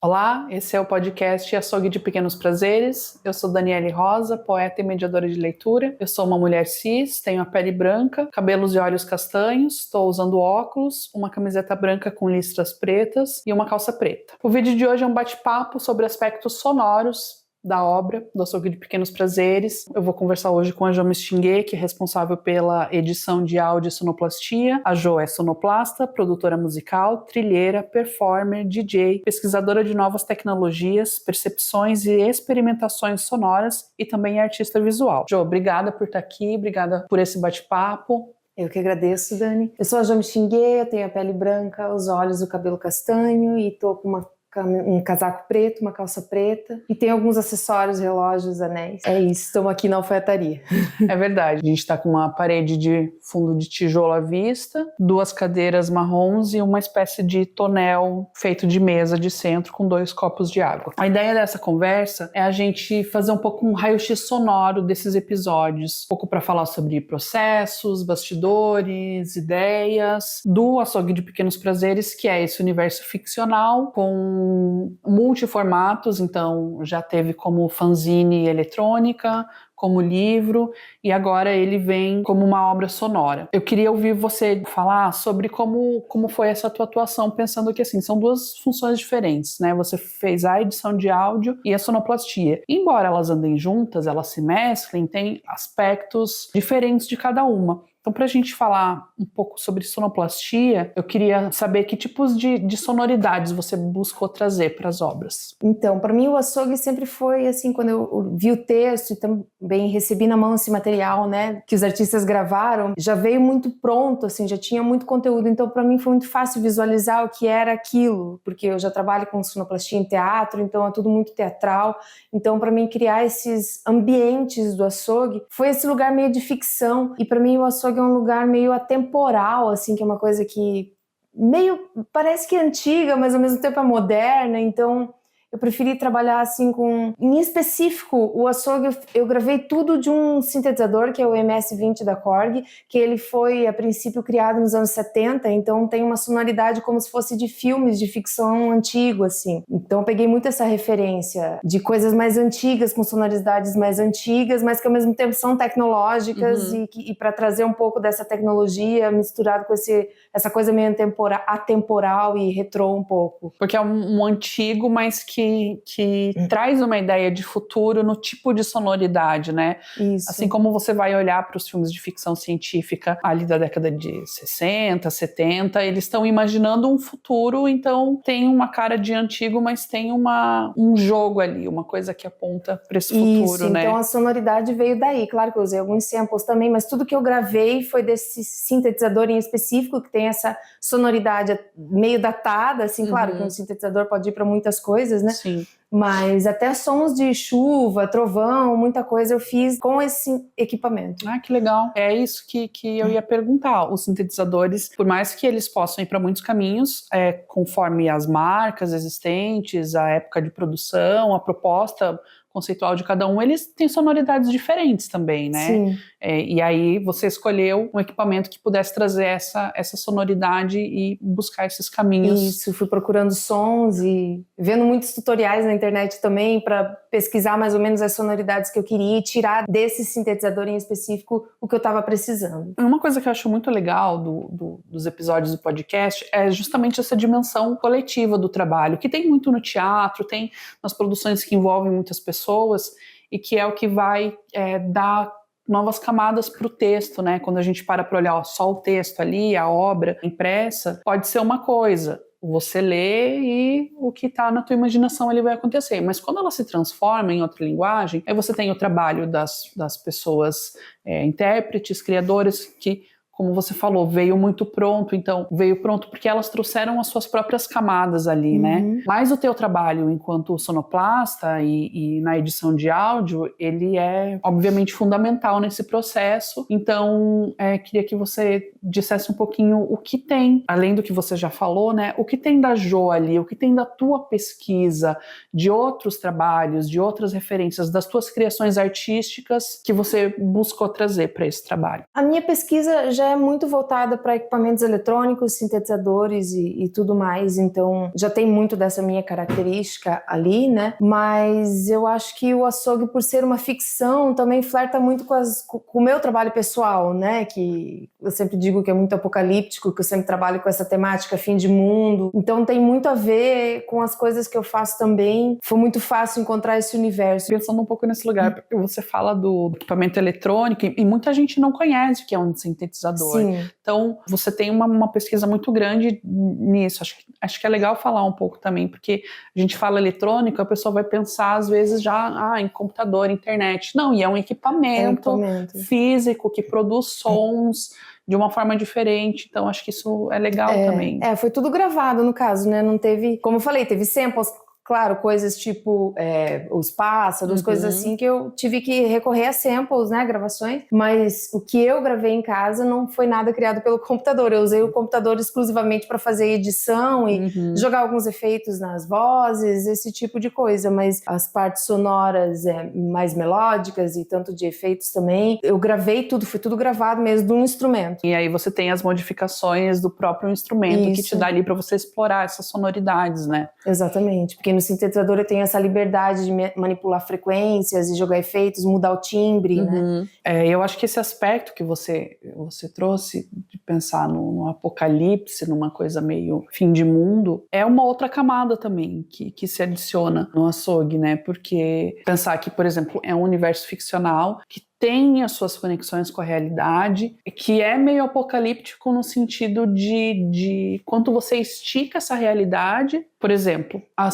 Olá, esse é o podcast Açougue de Pequenos Prazeres. Eu sou Daniele Rosa, poeta e mediadora de leitura. Eu sou uma mulher cis, tenho a pele branca, cabelos e olhos castanhos, estou usando óculos, uma camiseta branca com listras pretas e uma calça preta. O vídeo de hoje é um bate-papo sobre aspectos sonoros da obra do Açougue de Pequenos Prazeres. Eu vou conversar hoje com a Jo Mistinguet, que é responsável pela edição de áudio e sonoplastia. A Jo é sonoplasta, produtora musical, trilheira, performer, DJ, pesquisadora de novas tecnologias, percepções e experimentações sonoras e também é artista visual. Jo, obrigada por estar aqui, obrigada por esse bate-papo. Eu que agradeço, Dani. Eu sou a Jo Mistinguet, eu tenho a pele branca, os olhos e o cabelo castanho e tô com um casaco preto, uma calça preta e tem alguns acessórios, relógios, anéis. É isso, estamos aqui na alfaiataria. É verdade, a gente está com uma parede de fundo de tijolo à vista, duas cadeiras marrons e uma espécie de tonel feito de mesa de centro com 2 copos de água. A ideia dessa conversa é a gente fazer um pouco um raio-x sonoro desses episódios, um pouco para falar sobre processos, bastidores, ideias do Açougue de Pequenos Prazeres, que é esse universo ficcional com multiformatos, então já teve como fanzine eletrônica, como livro, e agora ele vem como uma obra sonora. Eu queria ouvir você falar sobre como foi essa tua atuação, pensando que assim, são 2 funções diferentes, né? Você fez a edição de áudio e a sonoplastia. Embora elas andem juntas, elas se mesclem, tem aspectos diferentes de cada uma. Então, para a gente falar um pouco sobre sonoplastia, eu queria saber que tipos de sonoridades você buscou trazer para as obras. Então, para mim o açougue sempre foi assim, quando eu vi o texto e também recebi na mão esse material, né, que os artistas gravaram, já veio muito pronto, assim, já tinha muito conteúdo, então para mim foi muito fácil visualizar o que era aquilo, porque eu já trabalho com sonoplastia em teatro, então é tudo muito teatral, então para mim criar esses ambientes do açougue foi esse lugar meio de ficção, e para mim o açougue é um lugar meio atemporal, assim, que é uma coisa que meio, parece que é antiga, mas ao mesmo tempo é moderna, então eu preferi trabalhar assim com... Em específico, o açougue, eu gravei tudo de um sintetizador, que é o MS-20 da Korg, que ele foi, a princípio, criado nos anos 70, então tem uma sonoridade como se fosse de filmes de ficção antigo, assim. Então eu peguei muito essa referência de coisas mais antigas, com sonoridades mais antigas, mas que ao mesmo tempo são tecnológicas e para trazer um pouco dessa tecnologia misturado com essa coisa meio atemporal e retrô um pouco. Porque é um antigo, mas que traz uma ideia de futuro no tipo de sonoridade, né? Isso. Assim como você vai olhar para os filmes de ficção científica ali da década de 60, 70, eles estão imaginando um futuro, então tem uma cara de antigo, mas tem um jogo ali, uma coisa que aponta para esse futuro, né? Então a sonoridade veio daí. Claro que eu usei alguns samples também, mas tudo que eu gravei foi desse sintetizador em específico, que tem essa sonoridade meio datada, assim, claro que um sintetizador pode ir para muitas coisas, né? Sim. Mas até sons de chuva, trovão, muita coisa eu fiz com esse equipamento. Ah, que legal. É isso que eu ia perguntar. Os sintetizadores, por mais que eles possam ir para muitos caminhos, conforme as marcas existentes, a época de produção, a proposta conceitual de cada um, eles têm sonoridades diferentes também, né? Sim. E aí você escolheu um equipamento que pudesse trazer essa sonoridade e buscar esses caminhos. Isso, fui procurando sons e vendo muitos tutoriais na internet também para pesquisar mais ou menos as sonoridades que eu queria e tirar desse sintetizador em específico o que eu estava precisando. Uma coisa que eu acho muito legal dos episódios do podcast é justamente essa dimensão coletiva do trabalho, que tem muito no teatro, tem nas produções que envolvem muitas pessoas e que é o que vai dar novas camadas para o texto, né? Quando a gente para olhar só o texto ali, a obra impressa, pode ser uma coisa. Você lê e o que está na tua imaginação ali vai acontecer. Mas quando ela se transforma em outra linguagem, aí você tem o trabalho das pessoas, intérpretes, criadoras, que, como você falou, veio muito pronto, então veio pronto porque elas trouxeram as suas próprias camadas ali, né? Mas o teu trabalho enquanto sonoplasta e na edição de áudio, ele é obviamente fundamental nesse processo, então queria que você dissesse um pouquinho o que tem, além do que você já falou, né? O que tem da Jo ali, o que tem da tua pesquisa, de outros trabalhos, de outras referências, das tuas criações artísticas que você buscou trazer para esse trabalho. A minha pesquisa já é muito voltada para equipamentos eletrônicos, sintetizadores e tudo mais, então já tem muito dessa minha característica ali, né? Mas eu acho que o açougue, por ser uma ficção, também flerta muito com o meu trabalho pessoal, né? Que eu sempre digo que é muito apocalíptico, que eu sempre trabalho com essa temática fim de mundo. Então tem muito a ver com as coisas que eu faço também. Foi muito fácil encontrar esse universo. Pensando um pouco nesse lugar, porque você fala do equipamento eletrônico e muita gente não conhece o que é um sintetizador. Sim. Então, você tem uma pesquisa muito grande nisso. Acho que é legal falar um pouco também, porque a gente fala eletrônico, a pessoa vai pensar, às vezes, já em computador, internet. Não, e é um equipamento físico que produz sons de uma forma diferente. Então, acho que isso é legal também. Foi tudo gravado, no caso, né? Não teve, como eu falei, teve samples. Claro, coisas tipo os pássaros, coisas assim, que eu tive que recorrer a samples, né, gravações, mas o que eu gravei em casa não foi nada criado pelo computador. Eu usei o computador exclusivamente para fazer edição e jogar alguns efeitos nas vozes, esse tipo de coisa, mas as partes sonoras mais melódicas e tanto de efeitos também, eu gravei tudo, foi tudo gravado mesmo de um instrumento. E aí você tem as modificações do próprio instrumento que te dá ali para você explorar essas sonoridades, né? Exatamente, porque no sintetizador eu tenho essa liberdade de manipular frequências e jogar efeitos, mudar o timbre, né? Eu acho que esse aspecto que você trouxe de pensar no apocalipse, numa coisa meio fim de mundo, é uma outra camada também que se adiciona no açougue, né? Porque pensar que, por exemplo, é um universo ficcional que tem as suas conexões com a realidade, que é meio apocalíptico no sentido de quanto você estica essa realidade. Por exemplo, há,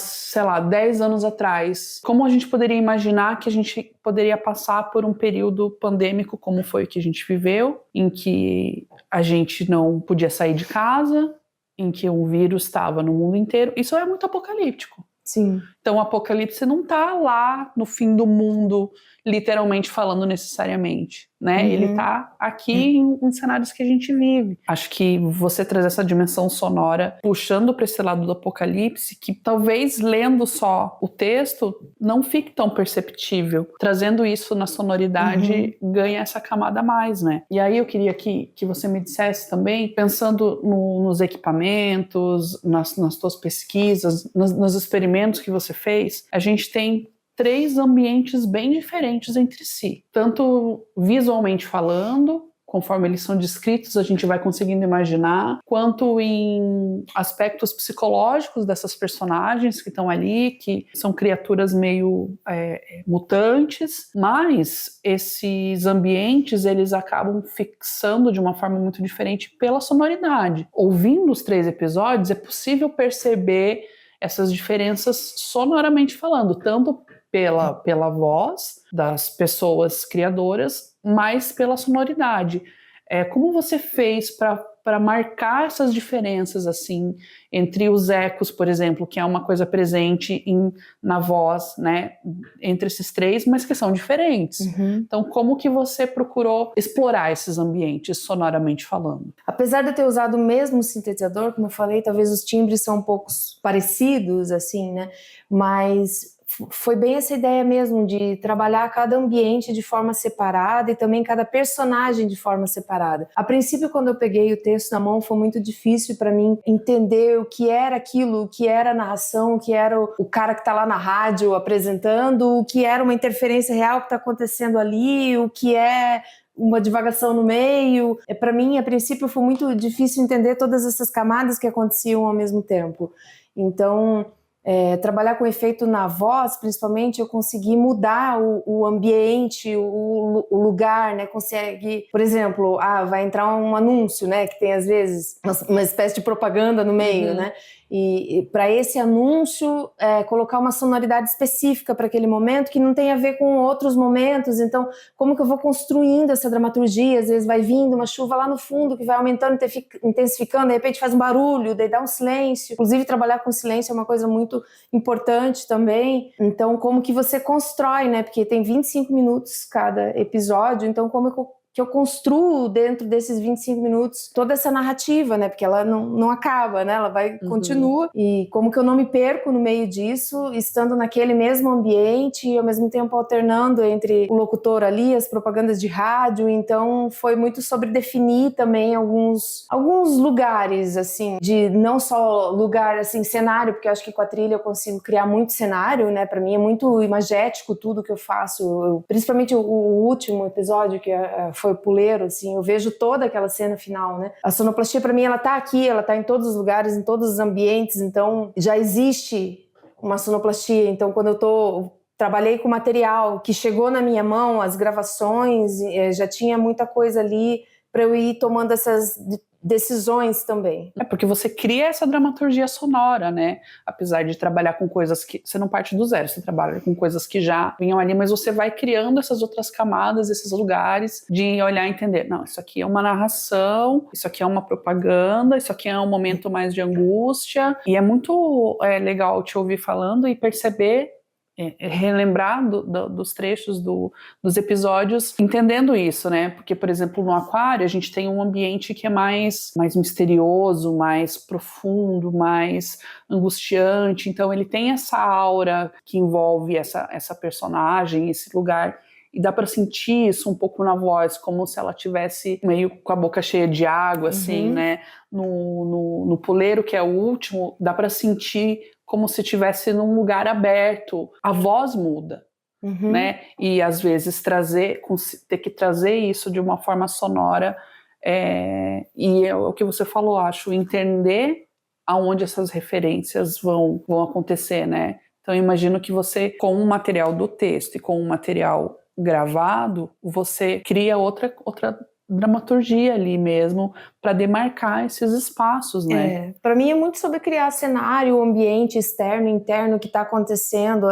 10 anos atrás, como a gente poderia imaginar que a gente poderia passar por um período pandêmico como foi o que a gente viveu, em que a gente não podia sair de casa, em que o vírus estava no mundo inteiro? Isso é muito apocalíptico. Sim. Então o apocalipse não está lá no fim do mundo, literalmente falando necessariamente, né? Ele está aqui em cenários que a gente vive. Acho que você traz essa dimensão sonora, puxando para esse lado do apocalipse, que talvez lendo só o texto não fique tão perceptível. Trazendo isso na sonoridade, ganha essa camada a mais, né? E aí eu queria que você me dissesse também, pensando nos equipamentos, nas tuas pesquisas, nos experimentos que você fez, a gente tem 3 ambientes bem diferentes entre si, tanto visualmente falando, conforme eles são descritos, a gente vai conseguindo imaginar, quanto em aspectos psicológicos dessas personagens que estão ali, que são criaturas meio mutantes, mas esses ambientes, eles acabam fixando de uma forma muito diferente pela sonoridade. Ouvindo os 3 episódios, é possível perceber essas diferenças sonoramente falando, tanto pela voz das pessoas criadoras, mas pela sonoridade. Como você fez para marcar essas diferenças assim entre os ecos, por exemplo, que é uma coisa presente na voz, né, entre esses 3, mas que são diferentes. Então, como que você procurou explorar esses ambientes sonoramente falando? Apesar de eu ter usado o mesmo sintetizador, como eu falei, talvez os timbres são um pouco parecidos, assim, né, mas foi bem essa ideia mesmo de trabalhar cada ambiente de forma separada e também cada personagem de forma separada. A princípio, quando eu peguei o texto na mão, foi muito difícil para mim entender o que era aquilo, o que era a narração, o que era o cara que está lá na rádio apresentando, o que era uma interferência real que está acontecendo ali, o que é uma divagação no meio. Para mim, a princípio, foi muito difícil entender todas essas camadas que aconteciam ao mesmo tempo. Então, trabalhar com efeito na voz, principalmente, eu consegui mudar o ambiente, o lugar, né? Consegue, por exemplo, vai entrar um anúncio, né? Que tem, às vezes, uma espécie de propaganda no meio, né? E para esse anúncio, colocar uma sonoridade específica para aquele momento que não tem a ver com outros momentos. Então, como que eu vou construindo essa dramaturgia? Às vezes vai vindo uma chuva lá no fundo que vai aumentando, intensificando, de repente faz um barulho, daí dá um silêncio. Inclusive, trabalhar com silêncio é uma coisa muito importante também. Então, como que você constrói, né? Porque tem 25 minutos cada episódio, então como eu que eu construo dentro desses 25 minutos toda essa narrativa, né? Porque ela não acaba, né? Ela vai, continua. E como que eu não me perco no meio disso, estando naquele mesmo ambiente e ao mesmo tempo alternando entre o locutor ali, as propagandas de rádio. Então foi muito sobre definir também alguns lugares, assim, de não só lugar, assim, cenário, porque eu acho que com a trilha eu consigo criar muito cenário, né? Pra mim é muito imagético tudo que eu faço. Principalmente o último episódio, que foi o puleiro, assim, eu vejo toda aquela cena final, né? A sonoplastia pra mim, ela tá aqui, ela tá em todos os lugares, em todos os ambientes, então já existe uma sonoplastia. Então quando eu trabalhei com material que chegou na minha mão, as gravações, já tinha muita coisa ali para eu ir tomando essas decisões também. É porque você cria essa dramaturgia sonora, né? Apesar de trabalhar com coisas que... Você não parte do zero, você trabalha com coisas que já vinham ali, mas você vai criando essas outras camadas, esses lugares de olhar e entender. Não, isso aqui é uma narração, isso aqui é uma propaganda, isso aqui é um momento mais de angústia. E é muito legal te ouvir falando e perceber, relembrar dos trechos dos episódios, entendendo isso, né? Porque, por exemplo, no Aquário a gente tem um ambiente que é mais misterioso, mais profundo, mais angustiante. Então ele tem essa aura que envolve essa personagem, esse lugar. E dá para sentir isso um pouco na voz, como se ela tivesse meio com a boca cheia de água, assim, né? No puleiro, que é o último, dá para sentir como se estivesse num lugar aberto. A voz muda, né? E às vezes ter que trazer isso de uma forma sonora. E é o que você falou, acho, entender aonde essas referências vão acontecer, né? Então eu imagino que você, com o material do texto e com o material gravado, você cria outra dramaturgia ali mesmo para demarcar esses espaços, né? Para mim é muito sobre criar cenário, ambiente externo, interno, que está acontecendo,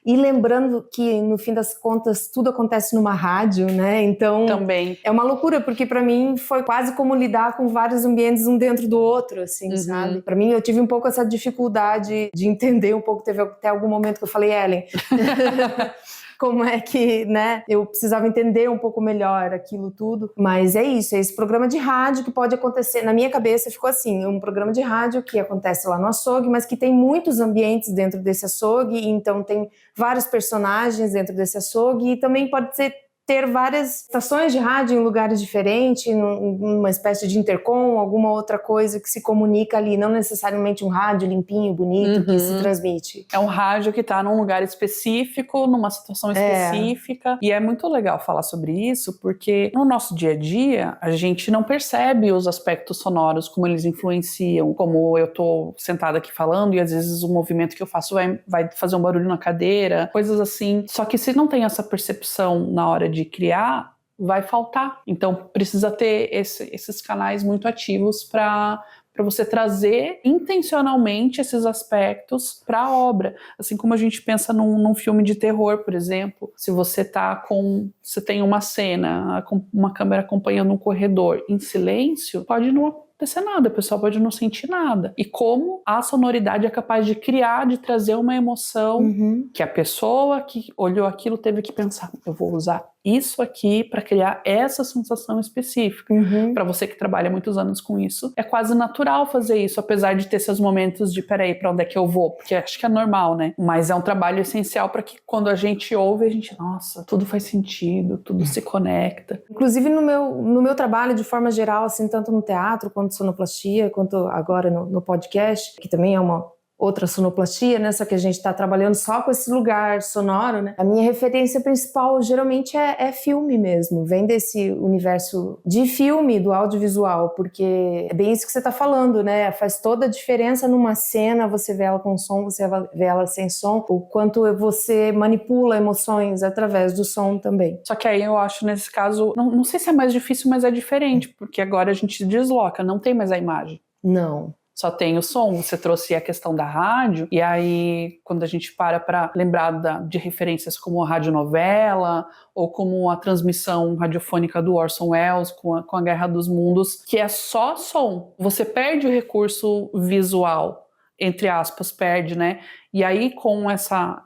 e lembrando que no fim das contas tudo acontece numa rádio, né? Então também é uma loucura, porque para mim foi quase como lidar com vários ambientes um dentro do outro, assim, sabe? Para mim eu tive um pouco essa dificuldade de entender um pouco, teve até algum momento que eu falei, Ellen, como é que, né, eu precisava entender um pouco melhor aquilo tudo, mas é isso, é esse programa de rádio que pode acontecer, na minha cabeça ficou assim, um programa de rádio que acontece lá no açougue, mas que tem muitos ambientes dentro desse açougue, então tem vários personagens dentro desse açougue, e também pode ter várias estações de rádio em lugares diferentes, numa espécie de intercom, alguma outra coisa que se comunica ali, não necessariamente um rádio limpinho, bonito, que se transmite. É um rádio que está num lugar específico, numa situação específica, e é muito legal falar sobre isso, porque no nosso dia a dia, a gente não percebe os aspectos sonoros, como eles influenciam, como eu tô sentada aqui falando, e às vezes o movimento que eu faço vai fazer um barulho na cadeira, coisas assim. Só que se não tem essa percepção na hora de criar, vai faltar. Então precisa ter esses canais muito ativos para você trazer intencionalmente esses aspectos para a obra. Assim como a gente pensa num filme de terror, por exemplo, se você tem uma cena, uma câmera acompanhando um corredor em silêncio, pode não acontecer nada, o pessoal pode não sentir nada. E como a sonoridade é capaz de criar, de trazer uma emoção que a pessoa que olhou aquilo teve que pensar, eu vou usar isso aqui para criar essa sensação específica. Para você que trabalha muitos anos com isso, é quase natural fazer isso, apesar de ter seus momentos de peraí, para onde é que eu vou? Porque acho que é normal, né? Mas é um trabalho essencial para que quando a gente ouve, a gente, nossa, tudo faz sentido, tudo se conecta. Inclusive no meu trabalho, de forma geral, assim, tanto no teatro, quanto sonoplastia, quanto agora no podcast, que também é uma outra sonoplastia, né? Só que a gente está trabalhando só com esse lugar sonoro, né? A minha referência principal geralmente é filme mesmo, vem desse universo de filme, do audiovisual, porque é bem isso que você está falando, né? Faz toda a diferença numa cena, você vê ela com som, você vê ela sem som, o quanto você manipula emoções através do som também. Só que aí eu acho, nesse caso, não sei se é mais difícil, mas é diferente, porque agora a gente desloca, não tem mais a imagem. Não. Só tem o som. Você trouxe a questão da rádio, e aí quando a gente para lembrar de referências como a radionovela ou como a transmissão radiofônica do Orson Welles com a Guerra dos Mundos, que é só som, você perde o recurso visual. entre aspas, perde, né? E aí, com essa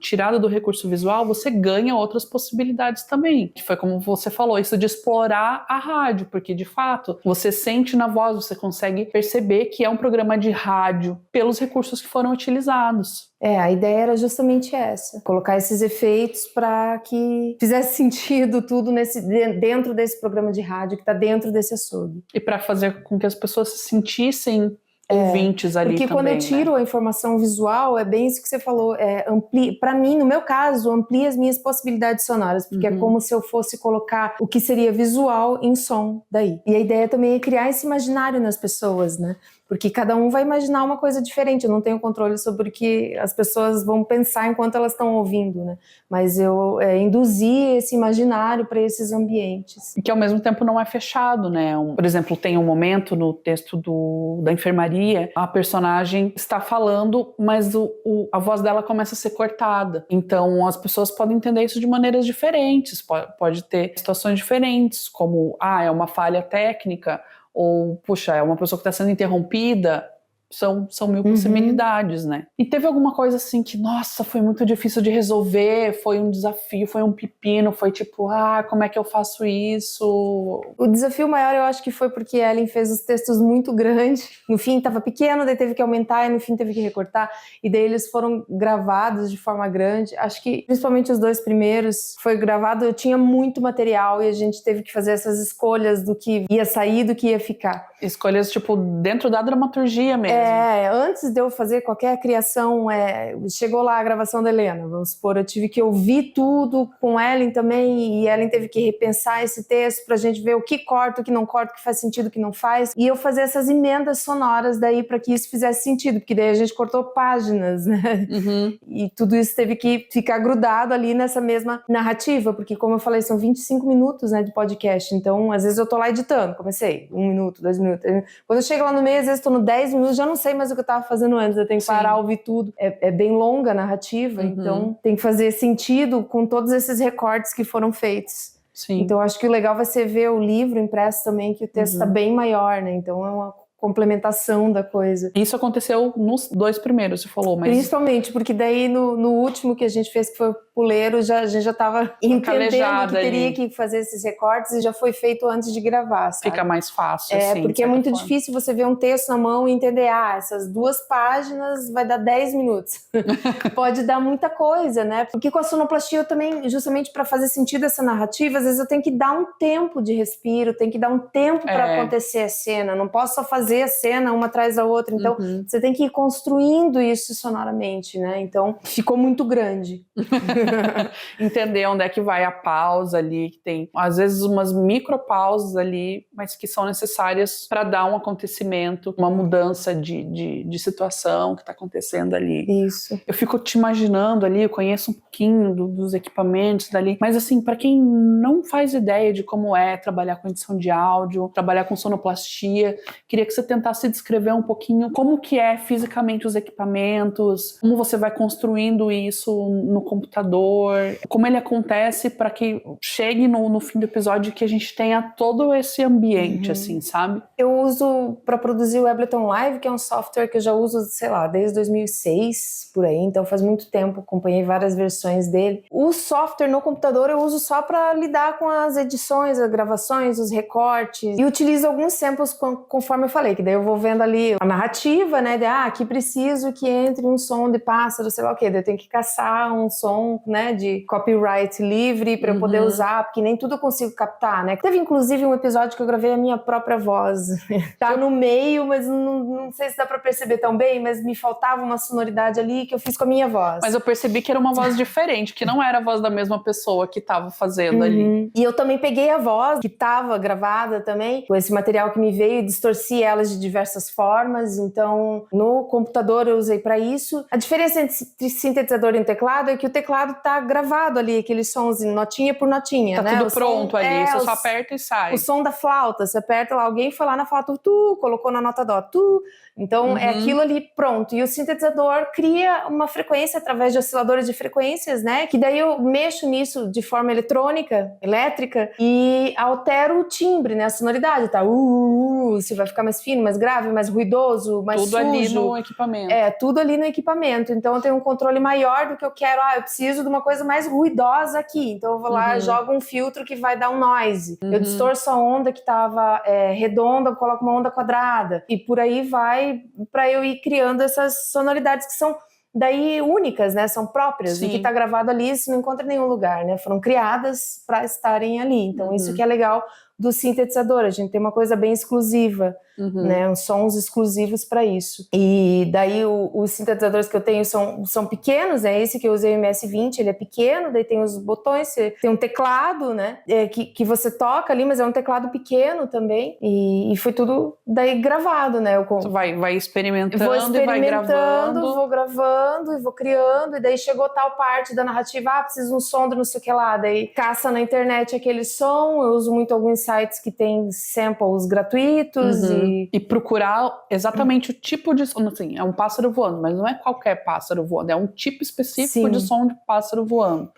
tirada do recurso visual, você ganha outras possibilidades também. Que foi como você falou, isso de explorar a rádio, porque de fato, você sente na voz, você consegue perceber que é um programa de rádio pelos recursos que foram utilizados. A ideia era justamente essa, colocar esses efeitos para que fizesse sentido tudo dentro desse programa de rádio que está dentro desse açougue. E para fazer com que as pessoas se sentissem ouvintes ali porque também, quando eu tiro a informação visual, é bem isso que você falou, para mim, no meu caso, amplia as minhas possibilidades sonoras, porque é como se eu fosse colocar o que seria visual em som daí. E a ideia também é criar esse imaginário nas pessoas, né? Porque cada um vai imaginar uma coisa diferente, eu não tenho controle sobre o que as pessoas vão pensar enquanto elas estão ouvindo, né? Mas eu induzi esse imaginário para esses ambientes. E que ao mesmo tempo não é fechado, né? Por exemplo, tem um momento no texto da enfermaria, a personagem está falando, mas a voz dela começa a ser cortada. Então as pessoas podem entender isso de maneiras diferentes, pode ter situações diferentes, como, é uma falha técnica, ou, puxa, é uma pessoa que está sendo interrompida. São mil possibilidades, né? E teve alguma coisa assim que, nossa, foi muito difícil de resolver, foi um desafio, foi um pepino, foi tipo, como é que eu faço isso? O desafio maior eu acho que foi porque a Ellen fez os textos muito grandes, no fim estava pequeno, daí teve que aumentar e no fim teve que recortar, e daí eles foram gravados de forma grande. Acho que principalmente os 2 primeiros foi gravado, eu tinha muito material e a gente teve que fazer essas escolhas do que ia sair, do que ia ficar. Escolhas, tipo, dentro da dramaturgia mesmo. Antes de eu fazer qualquer criação, chegou lá a gravação da Helena, vamos supor, eu tive que ouvir tudo com Ellen também, e Ellen teve que repensar esse texto pra gente ver o que corta, o que não corta, o que faz sentido, o que não faz, e eu fazer essas emendas sonoras daí para que isso fizesse sentido, porque daí a gente cortou páginas, né? E tudo isso teve que ficar grudado ali nessa mesma narrativa, porque como eu falei, são 25 minutos, né, de podcast, então às vezes eu tô lá editando, comecei 1 minuto, 2 minutos, quando eu chego lá no meio, às vezes tô no 10 minutos, já não sei mais o que eu tava fazendo antes, eu tenho que parar, ouvir tudo. É bem longa a narrativa, então tem que fazer sentido com todos esses recortes que foram feitos. Sim. Então acho que o legal vai ser ver o livro impresso também, que o texto tá bem maior, né? Então é uma complementação da coisa. Isso aconteceu nos 2 primeiros, você falou, mas... Principalmente, porque daí no último que a gente fez, que foi o Puleiro, a gente já estava entendendo que teria que fazer esses recortes e já foi feito antes de gravar, sabe? Fica mais fácil, assim. Porque é muito difícil você ver um texto na mão e entender, essas 2 páginas vai dar 10 minutos. Pode dar muita coisa, né? Porque com a sonoplastia eu também, justamente para fazer sentido essa narrativa, às vezes eu tenho que dar um tempo de respiro, tenho que dar um tempo para acontecer a cena, não posso só fazer a cena uma atrás da outra, então você tem que ir construindo isso sonoramente, né? Então ficou muito grande. Entender onde é que vai a pausa ali, que tem às vezes umas micropausas ali, mas que são necessárias para dar um acontecimento, uma mudança de situação que está acontecendo ali. Isso. Eu fico te imaginando ali, eu conheço um pouquinho dos equipamentos dali, mas assim, para quem não faz ideia de como é trabalhar com edição de áudio, trabalhar com sonoplastia, queria que você tentasse descrever um pouquinho como que é fisicamente os equipamentos, como você vai construindo isso no computador, como ele acontece para que chegue no fim do episódio que a gente tenha todo esse ambiente, assim, sabe? Eu uso para produzir o Ableton Live, que é um software que eu já uso, sei lá, desde 2006, por aí, então faz muito tempo, acompanhei várias versões dele. O software no computador eu uso só para lidar com as edições, as gravações, os recortes, e utilizo alguns samples conforme eu falei, que daí eu vou vendo ali a narrativa, né, aqui preciso que entre um som de pássaro, sei lá o quê, daí eu tenho que caçar um som, né, de copyright livre para eu poder usar, porque nem tudo eu consigo captar, né. Teve inclusive um episódio que eu gravei a minha própria voz. Tá no meio, mas não sei se dá pra perceber tão bem, mas me faltava uma sonoridade ali que eu fiz com a minha voz. Mas eu percebi que era uma voz diferente, que não era a voz da mesma pessoa que tava fazendo ali. E eu também peguei a voz que tava gravada também, com esse material que me veio, e distorci elas de diversas formas, então no computador eu usei pra isso. A diferença entre sintetizador e um teclado é que o teclado tá gravado ali, aqueles sons, notinha por notinha, tá né? tudo pronto ali, você só aperta e sai. O som da flauta, você aperta lá, alguém foi lá na flauta, colocou na nota dó, então é aquilo ali pronto. E o sintetizador cria uma frequência através de osciladores de frequências, né? Que daí eu mexo nisso de forma eletrônica, elétrica, e altero o timbre, né? A sonoridade, tá? Se vai ficar mais fino, mais grave, mais ruidoso, mais tudo sujo. Ali no equipamento. Tudo ali no equipamento. Então eu tenho um controle maior do que eu quero. Eu preciso de uma coisa mais ruidosa aqui. Então eu vou lá, jogo um filtro que vai dar um noise. Eu distorço a onda que estava redonda, coloco uma onda quadrada. E por aí vai, para eu ir criando essas sonoridades que são daí únicas, né? São próprias. Sim. O que está gravado ali se não encontra em nenhum lugar, né? Foram criadas para estarem ali. Então isso que é legal do sintetizador. A gente tem uma coisa bem exclusiva, né? Uns sons exclusivos para isso. E daí os sintetizadores que eu tenho são pequenos, né? Esse que eu usei, o MS-20, ele é pequeno, daí tem os botões, tem um teclado, né? Que você toca ali, mas é um teclado pequeno também. E foi tudo daí gravado, né? Você vai experimentando, e vai gravando. Vou gravando e vou criando, e daí chegou tal parte da narrativa, preciso de um som do não sei o que lá, daí caça na internet aquele som. Eu uso muito alguns sites que tem samples gratuitos e procurar exatamente o tipo de som. Assim, é um pássaro voando, mas não é qualquer pássaro voando, é um tipo específico de som de pássaro voando.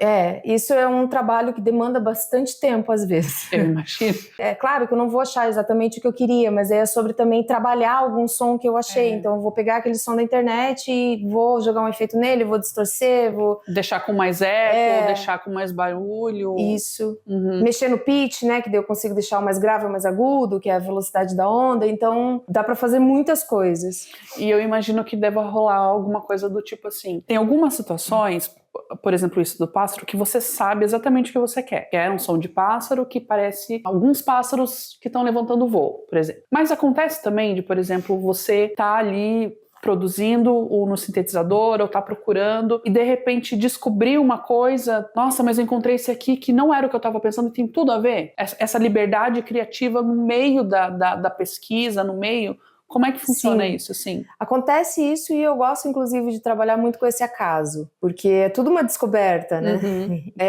Isso é um trabalho que demanda bastante tempo às vezes. Eu imagino. É claro que eu não vou achar exatamente o que eu queria, mas é sobre também trabalhar algum som que eu achei. Então eu vou pegar aquele som da internet e vou jogar um efeito nele, vou distorcer, vou deixar com mais eco, deixar com mais barulho. Isso. Mexer no pitch, né, que daí eu consigo deixar o mais grave ou mais agudo, que é a velocidade da onda. Então dá pra fazer muitas coisas. E eu imagino que deva rolar alguma coisa do tipo assim, tem algumas situações, por exemplo, isso do pássaro, que você sabe exatamente o que você quer. Quer um som de pássaro que parece alguns pássaros que estão levantando voo, por exemplo. Mas acontece também de, por exemplo, você tá ali produzindo ou no sintetizador, ou tá procurando, e de repente descobrir uma coisa, nossa, mas eu encontrei esse aqui que não era o que eu tava pensando e tem tudo a ver. Essa liberdade criativa no meio da pesquisa, no meio. Como é que funciona isso, assim? Acontece isso e eu gosto, inclusive, de trabalhar muito com esse acaso, porque é tudo uma descoberta, né?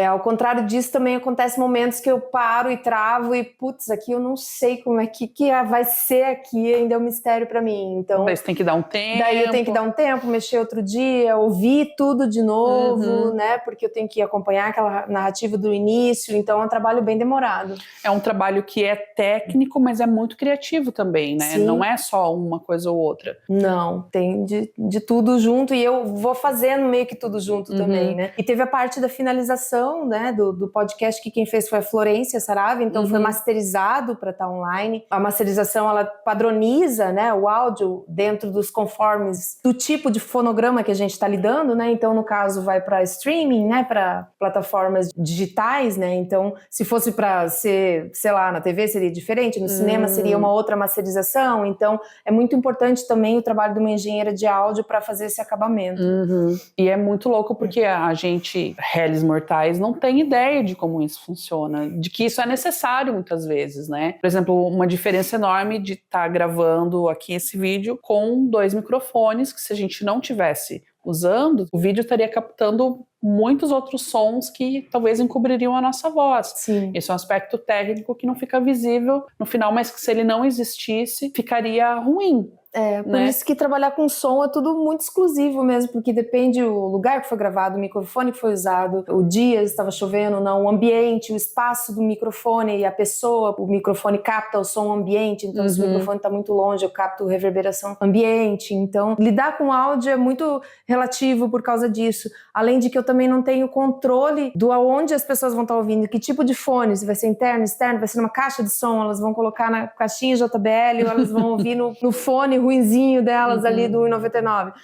Ao contrário disso, também acontece momentos que eu paro e travo e, putz, aqui eu não sei como é que vai ser aqui, ainda é um mistério pra mim. Então, daí você tem que dar um tempo. Daí eu tenho que dar um tempo, mexer outro dia, ouvir tudo de novo, né? Porque eu tenho que acompanhar aquela narrativa do início, então é um trabalho bem demorado. É um trabalho que é técnico, mas é muito criativo também, né? Sim. Não é só uma coisa ou outra. Não, tem de tudo junto e eu vou fazendo meio que tudo junto também, né? E teve a parte da finalização, né, do podcast, que quem fez foi a Florência Saraiva, então foi masterizado para estar online. A masterização, ela padroniza, né, o áudio dentro dos conformes do tipo de fonograma que a gente está lidando, né? Então, no caso, vai para streaming, né, para plataformas digitais, né? Então, se fosse para ser, sei lá, na TV seria diferente, no cinema seria uma outra masterização. Então, é muito importante também o trabalho de uma engenheira de áudio para fazer esse acabamento. E é muito louco porque a gente, réis mortais, não tem ideia de como isso funciona, de que isso é necessário muitas vezes, né? Por exemplo, uma diferença enorme de estar gravando aqui esse vídeo com 2 microfones, que se a gente não tivesse usando, o vídeo estaria captando muitos outros sons que talvez encobririam a nossa voz. Sim. Esse é um aspecto técnico que não fica visível no final, mas que se ele não existisse, ficaria ruim. Por isso que trabalhar com som é tudo muito exclusivo mesmo, porque depende o lugar que foi gravado, o microfone que foi usado, o dia, se estava chovendo ou não, o ambiente, o espaço do microfone e a pessoa, o microfone capta o som ambiente, então se o microfone está muito longe, eu capto reverberação ambiente. Então, lidar com áudio é muito relativo por causa disso. Além de que eu também não tenho controle do aonde as pessoas vão estar ouvindo, que tipo de fone, se vai ser interno, externo, vai ser numa caixa de som, elas vão colocar na caixinha JBL ou elas vão ouvir no fone ruinzinho delas ali do 1,99.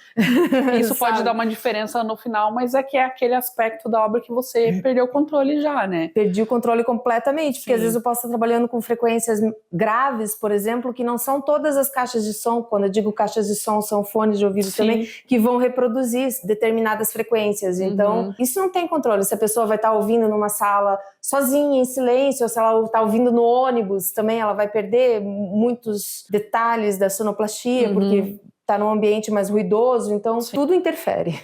Isso pode dar uma diferença no final, mas é que é aquele aspecto da obra que você perdeu o controle já, né? Perdi o controle completamente, porque às vezes eu posso estar trabalhando com frequências graves, por exemplo, que não são todas as caixas de som, quando eu digo caixas de som, são fones de ouvido também, que vão reproduzir determinadas frequências. Então, isso não tem controle. Se a pessoa vai estar ouvindo numa sala sozinha, em silêncio, ou se ela está ouvindo no ônibus, também ela vai perder muitos detalhes da sonoplastia, porque tá num ambiente mais ruidoso, então Sim. tudo interfere.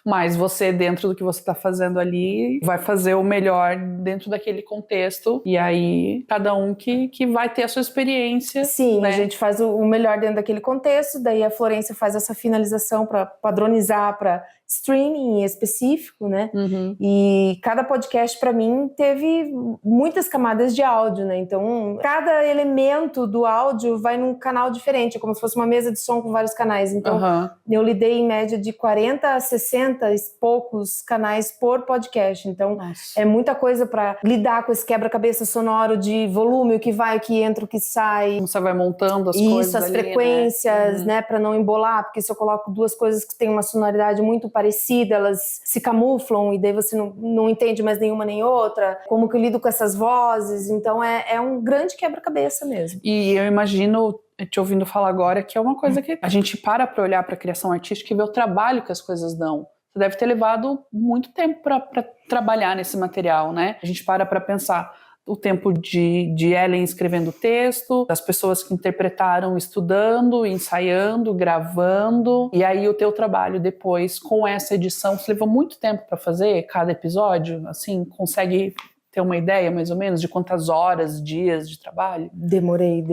Mas você, dentro do que você está fazendo ali, vai fazer o melhor dentro daquele contexto, e aí cada um que vai ter a sua experiência. Sim, né? A gente faz o melhor dentro daquele contexto, daí a Florência faz essa finalização para padronizar para streaming em específico, né? Uhum. E cada podcast para mim teve muitas camadas de áudio, né? Então, cada elemento do áudio vai num canal diferente, é como se fosse uma mesa de som com vários canais. Então, eu lidei em média de 40 a 60 e poucos canais por podcast. Então, Nossa. é muita coisa para lidar com esse quebra-cabeça sonoro de volume, o que vai, o que entra, o que sai. Como você vai montando as coisas Isso, as ali, frequências, né, para não embolar, porque se eu coloco duas coisas que têm uma sonoridade muito parecida, elas se camuflam e daí você não entende mais nenhuma nem outra. Como que eu lido com essas vozes? Então é um grande quebra-cabeça mesmo. E eu imagino, te ouvindo falar agora, que é uma coisa que a gente para olhar para a criação artística e ver o trabalho que as coisas dão. Você deve ter levado muito tempo para trabalhar nesse material, né? A gente para pensar o tempo de Ellen escrevendo o texto, das pessoas que interpretaram estudando, ensaiando, gravando, e aí o teu trabalho depois com essa edição. Você levou muito tempo para fazer cada episódio? Assim, consegue ter uma ideia, mais ou menos, de quantas horas, dias de trabalho? Demorei.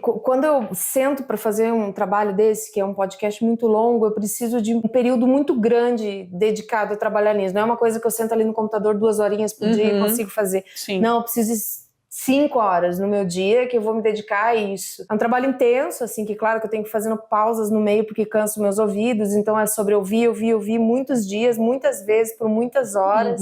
Quando eu sento para fazer um trabalho desse, que é um podcast muito longo, eu preciso de um período muito grande dedicado a trabalhar nisso. Não é uma coisa que eu sento ali no computador 2 horinhas por dia e consigo fazer. Sim. Não, eu preciso de 5 horas no meu dia que eu vou me dedicar a isso. É um trabalho intenso, assim, que claro que eu tenho que ir fazendo pausas no meio porque canso meus ouvidos, então é sobre ouvir muitos dias, muitas vezes, por muitas horas.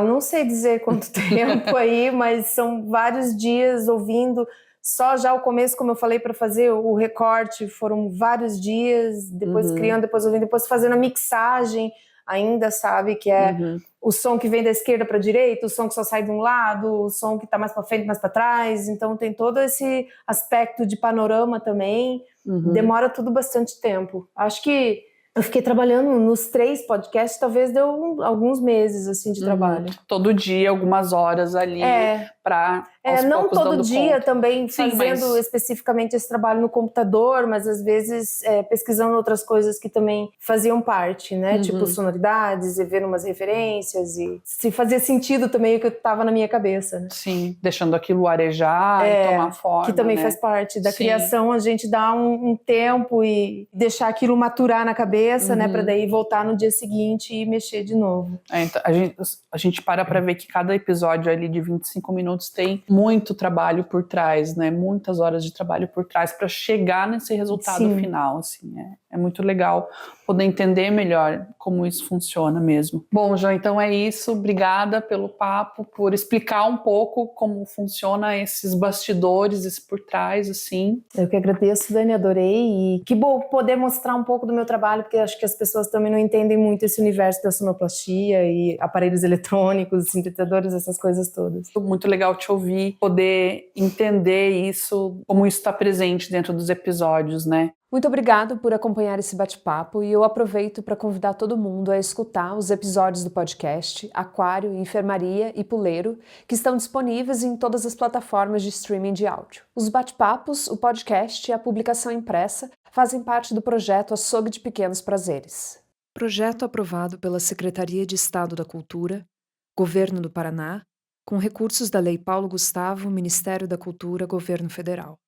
Não sei dizer quanto tempo aí, mas são vários dias ouvindo. Só já o começo, como eu falei, para fazer o recorte, foram vários dias, depois criando, depois ouvindo, depois fazendo a mixagem ainda, sabe, que é o som que vem da esquerda para a direita, o som que só sai de um lado, o som que está mais para frente, mais para trás. Então tem todo esse aspecto de panorama também. Demora tudo bastante tempo. Acho que eu fiquei trabalhando nos 3 podcasts, talvez deu alguns meses assim de trabalho. Todo dia, algumas horas ali para não todo dia conta. também Sim, fazendo especificamente esse trabalho no computador, mas às vezes pesquisando outras coisas que também faziam parte, né? Tipo sonoridades e vendo umas referências e se fazia sentido também o que estava na minha cabeça, né? Sim, deixando aquilo arejar e tomar forma, que também né? faz parte da criação, a gente dá um tempo e deixar aquilo maturar na cabeça, né? Para daí voltar no dia seguinte e mexer de novo. Então, a gente para ver que cada episódio ali de 25 minutos tem muito trabalho por trás, né? Muitas horas de trabalho por trás para chegar nesse resultado final, assim. É muito legal poder entender melhor como isso funciona mesmo. Bom, João, então é isso. Obrigada pelo papo, por explicar um pouco como funciona esses bastidores, esse por trás, assim. Eu que agradeço, Dani, adorei. E que bom poder mostrar um pouco do meu trabalho, porque acho que as pessoas também não entendem muito esse universo da sonoplastia e aparelhos eletrônicos, sintetizadores, essas coisas todas. Muito legal te ouvir, poder entender isso, como isso está presente dentro dos episódios, né? Muito obrigado por acompanhar esse bate-papo e eu aproveito para convidar todo mundo a escutar os episódios do podcast Aquário, Enfermaria e Puleiro, que estão disponíveis em todas as plataformas de streaming de áudio. Os bate-papos, o podcast e a publicação impressa fazem parte do projeto Açougue de Pequenos Prazeres. Projeto aprovado pela Secretaria de Estado da Cultura, Governo do Paraná, com recursos da Lei Paulo Gustavo, Ministério da Cultura, Governo Federal.